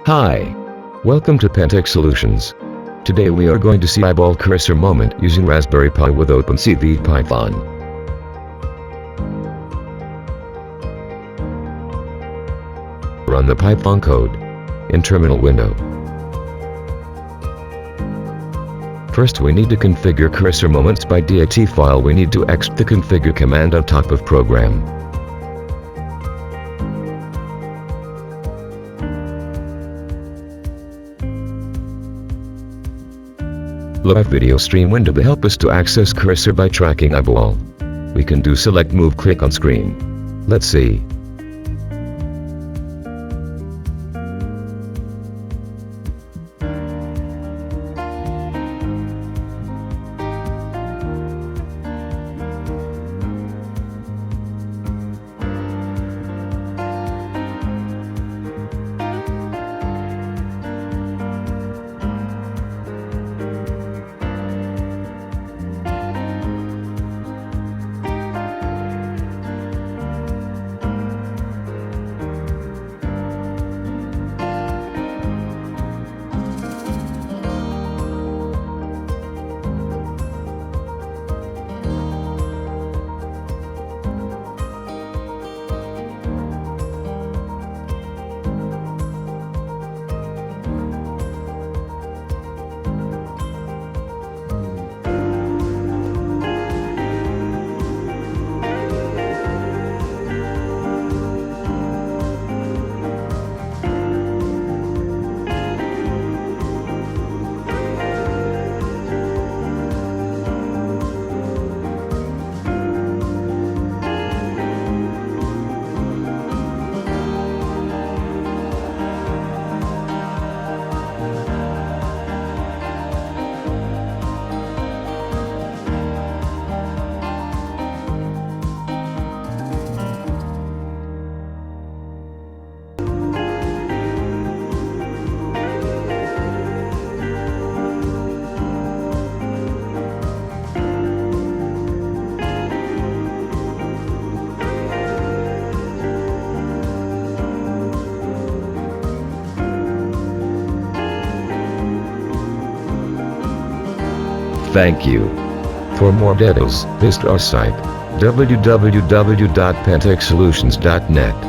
Hi. Welcome to Pantech Solutions. Today we are going to see eyeball cursor moment using Raspberry Pi with OpenCV Python. Run the Python code in terminal window. First we need to configure cursor moments by .dat file. We need to exit the configure command on top of program. Live video stream window to help us to access cursor by tracking eyeball. We can do select move click on screen. Let's see. Thank you. For more details, visit our site www.pantechsolutions.net.